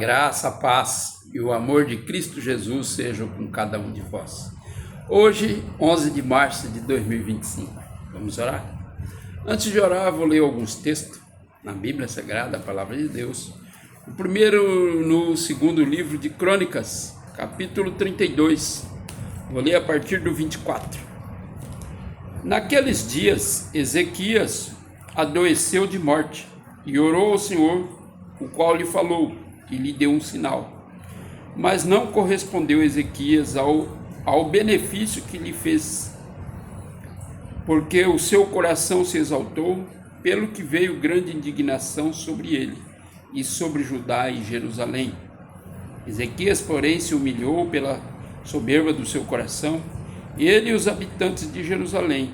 graça, a paz e o amor de Cristo Jesus sejam com cada um de vós. Hoje, 11 de março de 2025. Vamos orar? Antes de orar, vou ler alguns textos na Bíblia Sagrada, a Palavra de Deus. O primeiro no segundo livro de Crônicas, capítulo 32. Vou ler a partir do 24. Naqueles dias, Ezequias adoeceu de morte e orou ao Senhor, o qual lhe falou e lhe deu um sinal. Mas não correspondeu Ezequias ao benefício que lhe fez, porque o seu coração se exaltou, pelo que veio grande indignação sobre ele e sobre Judá e Jerusalém. Ezequias, porém, se humilhou pela soberba do seu coração, ele e os habitantes de Jerusalém,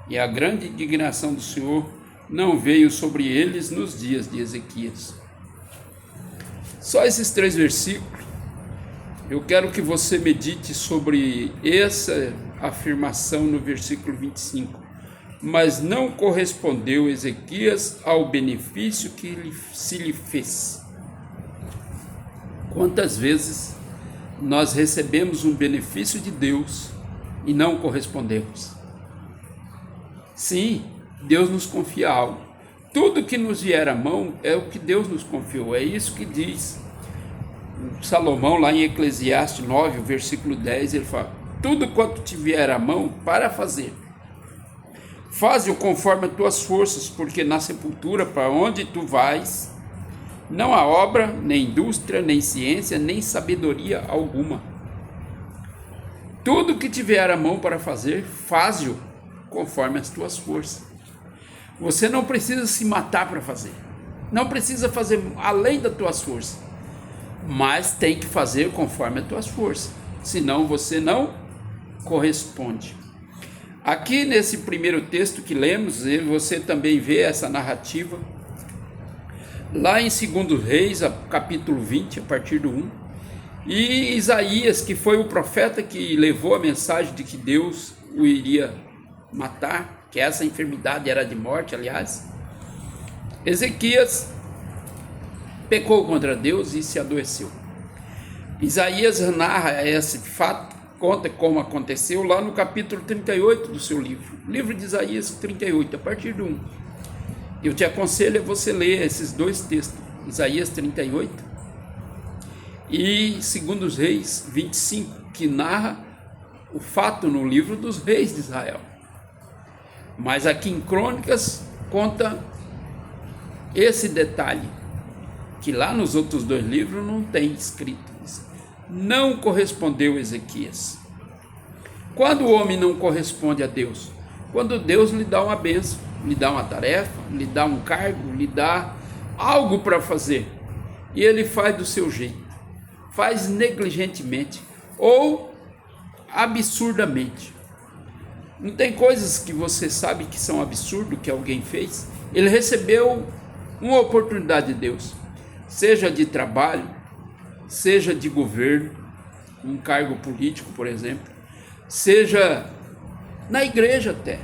e a grande indignação do Senhor não veio sobre eles nos dias de Ezequias. Só esses 3 versículos, eu quero que você medite sobre essa afirmação no versículo 25. Mas não correspondeu Ezequias ao benefício que se lhe fez. Quantas vezes nós recebemos um benefício de Deus e não correspondemos? Sim, Deus nos confia algo. Tudo que nos vier à mão é o que Deus nos confiou. É isso que diz Salomão lá em Eclesiastes 9, o versículo 10, ele fala: tudo quanto te vier à mão para fazer, faze-o conforme as tuas forças, porque na sepultura para onde tu vais, não há obra, nem indústria, nem ciência, nem sabedoria alguma. Tudo que te vier à mão para fazer, faze-o conforme as tuas forças. Você não precisa se matar para fazer, não precisa fazer além das tuas forças, mas tem que fazer conforme as tuas forças, senão você não corresponde. Aqui nesse primeiro texto que lemos, você também vê essa narrativa, lá em 2 Reis, capítulo 20, a partir do 1, e Isaías, que foi o profeta que levou a mensagem de que Deus o iria matar, que essa enfermidade era de morte, aliás. Ezequias pecou contra Deus e se adoeceu. Isaías narra esse fato, conta como aconteceu lá no capítulo 38 do seu livro, livro de Isaías 38, a partir do 1. Eu te aconselho a você ler esses 2 textos, Isaías 38 e 2 Reis 25, que narra o fato no livro dos reis de Israel. Mas aqui em Crônicas conta esse detalhe, que lá nos outros 2 livros não tem escrito. Não correspondeu Ezequias. Quando o homem não corresponde a Deus? Quando Deus lhe dá uma bênção, lhe dá uma tarefa, lhe dá um cargo, lhe dá algo para fazer, e ele faz do seu jeito, faz negligentemente ou absurdamente. Não tem coisas que você sabe que são absurdo que alguém fez? Ele recebeu uma oportunidade de Deus, seja de trabalho, seja de governo, um cargo político, por exemplo, seja na igreja até,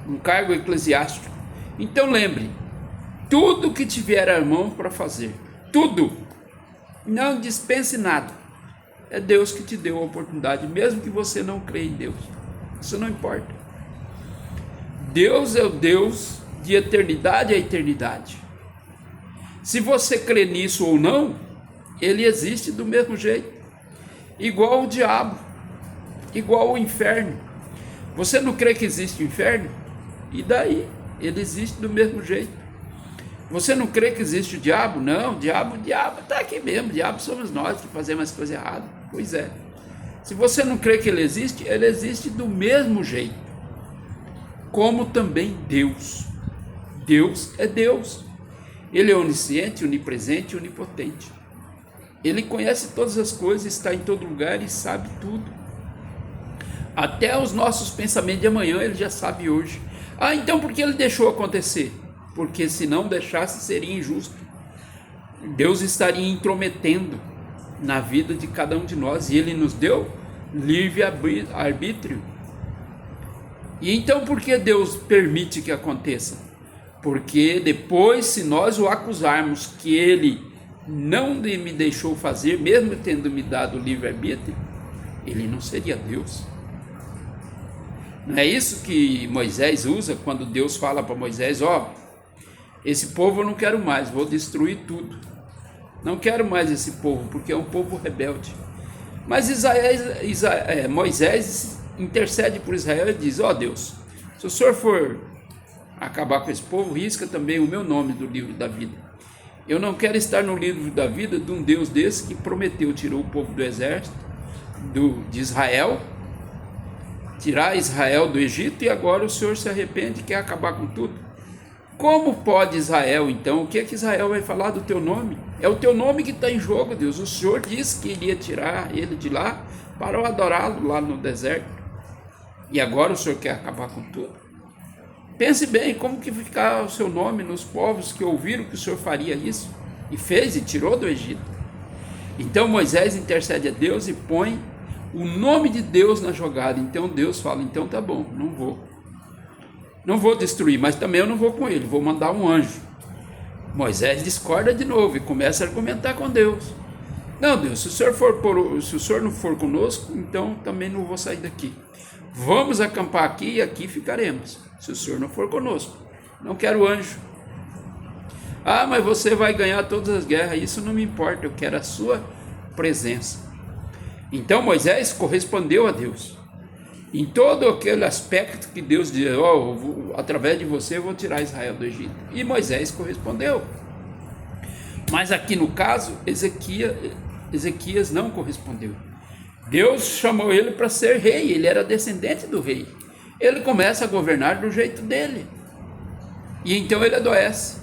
um cargo eclesiástico. Então lembre, tudo que tiver à mão para fazer, tudo, não dispense nada, é Deus que te deu a oportunidade, mesmo que você não creia em Deus. Isso não importa. Deus é o Deus de eternidade a eternidade. Se você crê nisso ou não, ele existe do mesmo jeito. Igual o diabo, igual o inferno. Você não crê que existe o inferno? E daí? Ele existe do mesmo jeito. Você não crê que existe o diabo? Não, o diabo está aqui mesmo. O diabo somos nós que fazemos as coisas erradas. Pois é. Se você não crê que ele existe do mesmo jeito, como também Deus. Deus é Deus. Ele é onisciente, onipresente e onipotente. Ele conhece todas as coisas, está em todo lugar e sabe tudo. Até os nossos pensamentos de amanhã ele já sabe hoje. Então por que ele deixou acontecer? Porque se não deixasse seria injusto. Deus estaria intrometendo na vida de cada um de nós, e ele nos deu livre arbítrio. E então por que Deus permite que aconteça? Porque depois, se nós o acusarmos que ele não me deixou fazer, mesmo tendo me dado o livre-arbítrio, ele não seria Deus. Não é isso que Moisés usa quando Deus fala para Moisés: esse povo eu não quero mais, vou destruir tudo. Não quero mais esse povo, porque é um povo rebelde. Mas Moisés intercede por Israel e diz: Deus, se o Senhor for acabar com esse povo, risca também o meu nome do livro da vida. Eu não quero estar no livro da vida de um Deus desse que prometeu, tirou o povo do exército de Israel, tirar Israel do Egito, e agora o Senhor se arrepende e quer acabar com tudo. Como pode Israel, então? O que é que Israel vai falar do teu nome? É o teu nome que está em jogo, Deus. O Senhor disse que iria tirar ele de lá para o adorá-lo lá no deserto. E agora o Senhor quer acabar com tudo? Pense bem, como que ficar o seu nome nos povos que ouviram que o Senhor faria isso? E fez, e tirou do Egito. Então Moisés intercede a Deus e põe o nome de Deus na jogada. Então Deus fala: então tá bom, não vou destruir, mas também eu não vou com ele, vou mandar um anjo. Moisés discorda de novo e começa a argumentar com Deus: não, Deus, se o Senhor não for conosco, então também não vou sair daqui. Vamos acampar aqui e aqui ficaremos, se o Senhor não for conosco. Não quero anjo. Mas você vai ganhar todas as guerras, isso não me importa, eu quero a sua presença. Então Moisés correspondeu a Deus em todo aquele aspecto que Deus diz: através de você eu vou tirar Israel do Egito. E Moisés correspondeu. Mas aqui no caso, Ezequias não correspondeu. Deus chamou ele para ser rei, ele era descendente do rei. Ele começa a governar do jeito dele. E então ele adoece.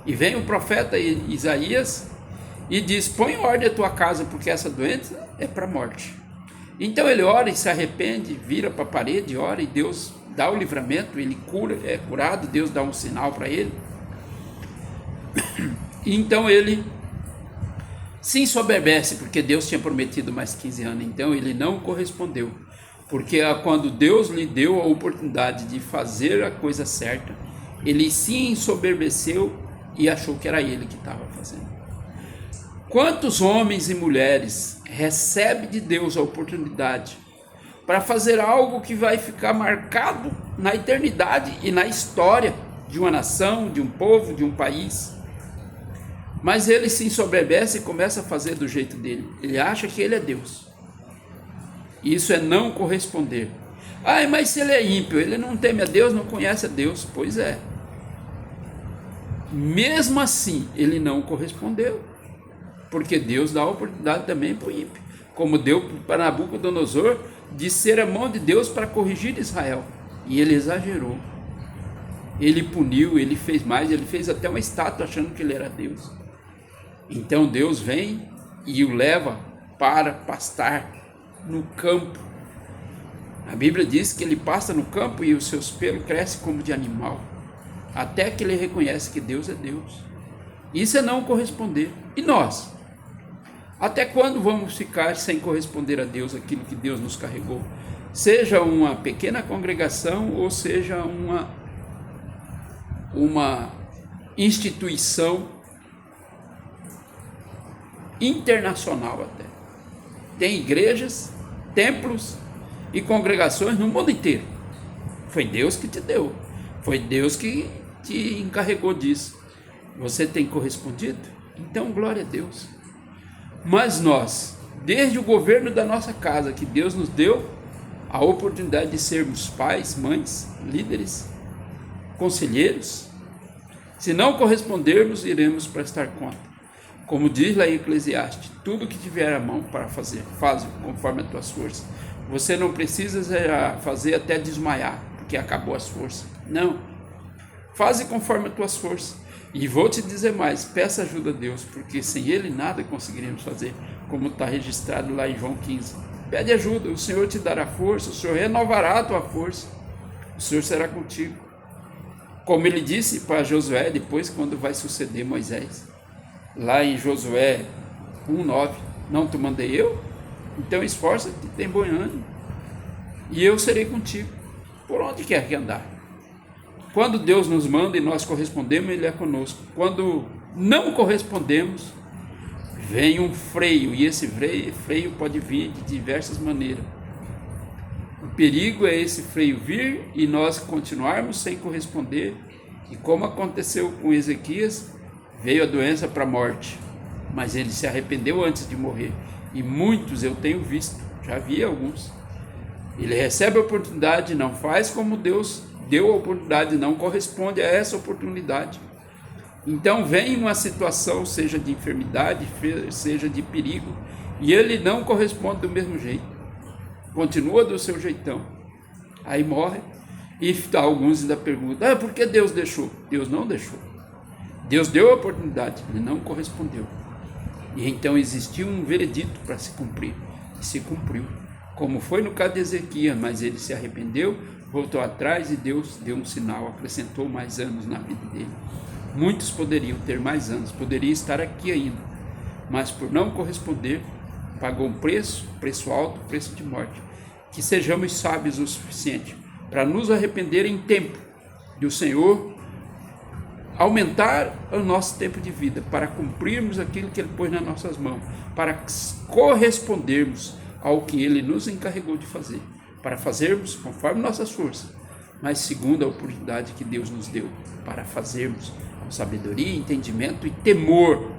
E vem o profeta Isaías e diz: põe em ordem a tua casa, porque essa doença é para a morte. Então ele ora e se arrepende, vira para a parede, ora, e Deus dá o livramento, ele é curado, Deus dá um sinal para ele. E então ele se ensoberbece, porque Deus tinha prometido mais 15 anos, então ele não correspondeu. Porque quando Deus lhe deu a oportunidade de fazer a coisa certa, ele se ensoberbeceu e achou que era ele que estava fazendo. Quantos homens e mulheres recebem de Deus a oportunidade para fazer algo que vai ficar marcado na eternidade e na história de uma nação, de um povo, de um país, mas ele se ensoberbece e começa a fazer do jeito dele. Ele acha que ele é Deus. Isso é não corresponder. Mas se ele é ímpio, ele não teme a Deus, não conhece a Deus. Pois é. Mesmo assim, ele não correspondeu. Porque Deus dá a oportunidade também para o ímpio. Como deu para Nabucodonosor de ser a mão de Deus para corrigir Israel. E ele exagerou. Ele puniu, ele fez mais, ele fez até uma estátua achando que ele era Deus. Então Deus vem e o leva para pastar no campo. A Bíblia diz que ele pasta no campo e os seus pelos crescem como de animal, até que ele reconhece que Deus é Deus. Isso é não corresponder. E nós? Até quando vamos ficar sem corresponder a Deus aquilo que Deus nos carregou? Seja uma pequena congregação ou seja uma instituição internacional até. Tem igrejas, templos e congregações no mundo inteiro. Foi Deus que te deu. Foi Deus que te encarregou disso. Você tem correspondido? Então, glória a Deus. Mas nós, desde o governo da nossa casa, que Deus nos deu a oportunidade de sermos pais, mães, líderes, conselheiros, se não correspondermos, iremos prestar conta. Como diz lá em Eclesiastes: tudo que tiver a mão para fazer, faz conforme as tuas forças. Você não precisa fazer até desmaiar, porque acabou as forças. Não. Faze conforme as tuas forças. E vou te dizer mais: peça ajuda a Deus, porque sem Ele nada conseguiremos fazer, como está registrado lá em João 15. Pede ajuda, o Senhor te dará força, o Senhor renovará a tua força, o Senhor será contigo. Como ele disse para Josué, depois quando vai suceder Moisés, lá em Josué 1:9, não te mandei eu? Então esforça-te, tem bom ânimo, e eu serei contigo, por onde quer que andar. Quando Deus nos manda e nós correspondemos, Ele é conosco. Quando não correspondemos, vem um freio, e esse freio pode vir de diversas maneiras. O perigo é esse freio vir e nós continuarmos sem corresponder, e como aconteceu com Ezequias, veio a doença para a morte, mas ele se arrependeu antes de morrer, e muitos eu tenho visto, já vi alguns, ele recebe a oportunidade, não faz como Deus deu a oportunidade, não corresponde a essa oportunidade. Então vem uma situação, seja de enfermidade, seja de perigo, e ele não corresponde do mesmo jeito, continua do seu jeitão, aí morre, e alguns ainda perguntam, por que Deus deixou? Deus não deixou, Deus deu a oportunidade, ele não correspondeu, e então existiu um veredito para se cumprir, e se cumpriu, como foi no caso de Ezequias, mas ele se arrependeu, voltou atrás e Deus deu um sinal, acrescentou mais anos na vida dele. Muitos poderiam ter mais anos, poderiam estar aqui ainda, mas por não corresponder, pagou um preço alto, preço de morte. Que sejamos sábios o suficiente para nos arrepender em tempo, e o Senhor aumentar o nosso tempo de vida, para cumprirmos aquilo que Ele pôs nas nossas mãos, para correspondermos ao que Ele nos encarregou de fazer, para fazermos conforme nossas forças, mas segundo a oportunidade que Deus nos deu, para fazermos com sabedoria, entendimento e temor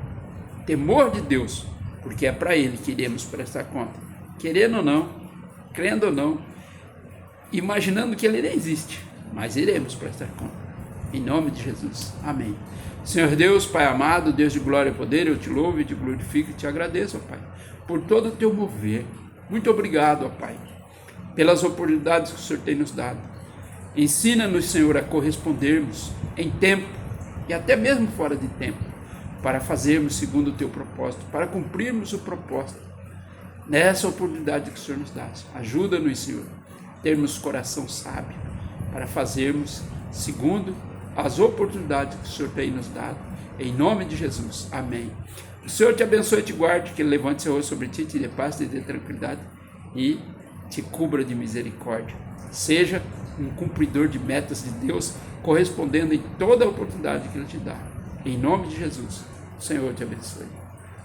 de Deus, porque é para Ele que iremos prestar conta, querendo ou não, crendo ou não, imaginando que Ele nem existe, mas iremos prestar conta, em nome de Jesus, amém. Senhor Deus, Pai amado, Deus de glória e poder, eu te louvo e te glorifico e te agradeço, ó Pai, por todo o teu mover. Muito obrigado, ó Pai, pelas oportunidades que o Senhor tem nos dado. Ensina-nos, Senhor, a correspondermos em tempo e até mesmo fora de tempo, para fazermos segundo o teu propósito, para cumprirmos o propósito nessa oportunidade que o Senhor nos dá. Ajuda-nos, Senhor, termos coração sábio para fazermos segundo as oportunidades que o Senhor tem nos dado. Em nome de Jesus, amém. O Senhor te abençoe e te guarde, que Ele levante seu rosto sobre ti, te dê paz, te dê tranquilidade e te cubra de misericórdia. Seja um cumpridor de metas de Deus, correspondendo em toda a oportunidade que Ele te dá. Em nome de Jesus, o Senhor te abençoe.